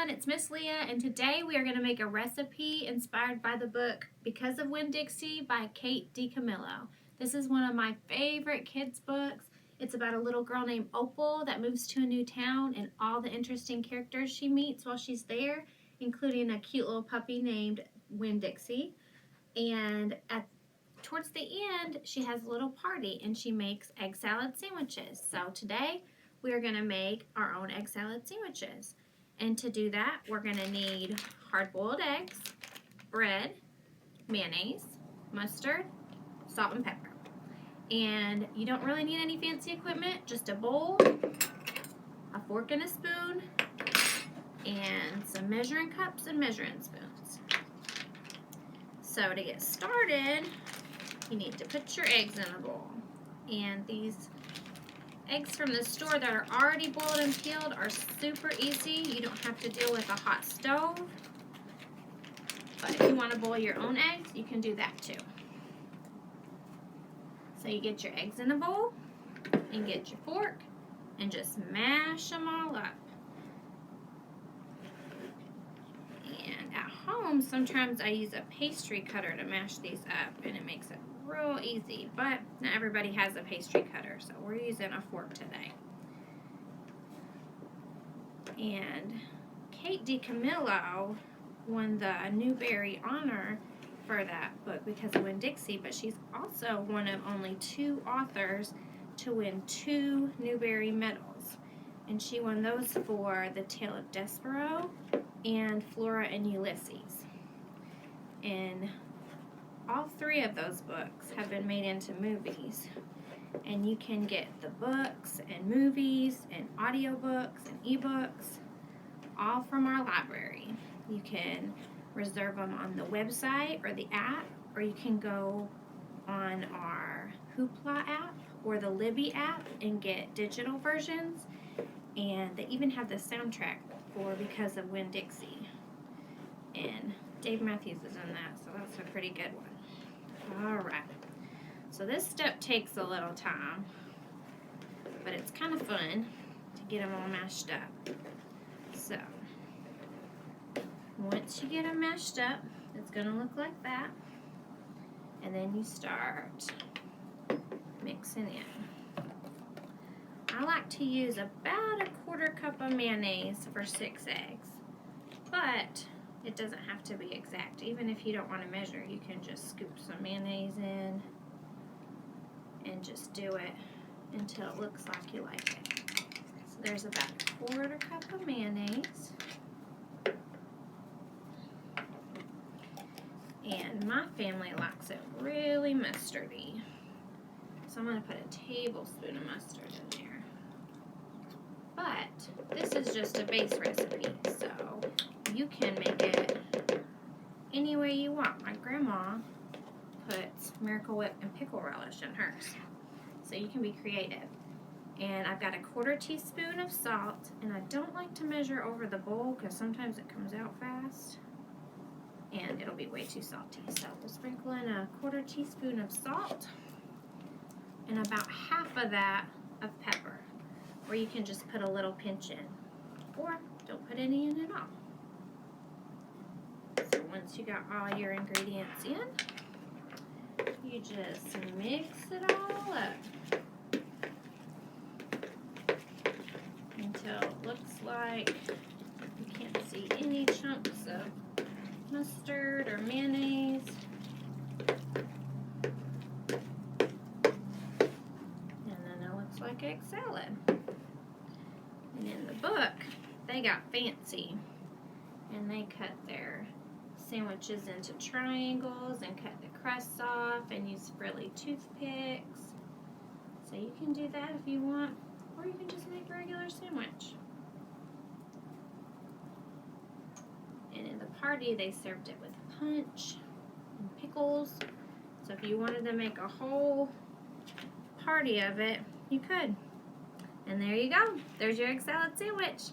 everyone, it's Miss Leah, and today we are going to make a recipe inspired by the book Because of Winn-Dixie by Kate DiCamillo. This is one of my favorite kids' books. It's about a little girl named Opal that moves to a new town and all the interesting characters she meets while she's there, including a cute little puppy named Winn-Dixie. And towards the end, she has a little party and she makes egg salad sandwiches. So today, we are going to make our own egg salad sandwiches. And to do that, we're going to need hard-boiled eggs, bread, mayonnaise, mustard, salt and pepper. And you don't really need any fancy equipment, just a bowl, a fork and a spoon, and some measuring cups and measuring spoons. So to get started, you need to put your eggs in a bowl. And these eggs from the store that are already boiled and peeled are super easy. You don't have to deal with a hot stove. But if you want to boil your own eggs, you can do that too. So you get your eggs in a bowl and get your fork and just mash them all up. And at home, sometimes I use a pastry cutter to mash these up, and it makes it real easy, but not everybody has a pastry cutter, so we're using a fork today. And Kate DiCamillo won the Newbery Honor for that book Because of Winn-Dixie, but she's also one of only 2 authors to win 2 Newbery medals. And she won those for The Tale of Despereaux and Flora and Ulysses. And all 3 of those books have been made into movies. And you can get the books and movies and audiobooks and ebooks all from our library. You can reserve them on the website or the app, or you can go on our Hoopla app or the Libby app and get digital versions. And they even have the soundtrack for Because of Winn-Dixie. And Dave Matthews is in that, so that's a pretty good one. Alright, so this step takes a little time, but it's kind of fun to get them all mashed up. So, once you get them mashed up, it's going to look like that. And then you start mixing in. I like to use about 1/4 cup of mayonnaise for 6 eggs, but it doesn't have to be exact. Even if you don't want to measure, you can just scoop some mayonnaise in and just do it until it looks like you like it. So there's about 1/4 cup of mayonnaise. And my family likes it really mustardy. So I'm going to put a tablespoon of mustard in there. But this is just a base recipe, so you can make it any way you want. My grandma puts Miracle Whip and pickle relish in hers, so you can be creative. And I've got a 1/4 teaspoon of salt, and I don't like to measure over the bowl because sometimes it comes out fast and it'll be way too salty. So we'll sprinkle in a 1/4 teaspoon of salt and about half of that of pepper, or you can just put a little pinch in, or don't put any in at all. So once you got all your ingredients in, you just mix it all up until it looks like you can't see any chunks of mustard or mayonnaise. And then it looks like egg salad. And in the book, they got fancy and they cut their sandwiches into triangles and cut the crusts off and use frilly toothpicks. So you can do that if you want, or you can just make a regular sandwich. And in the party, they served it with punch and pickles. So if you wanted to make a whole party of it, you could. And there you go. There's your egg salad sandwich.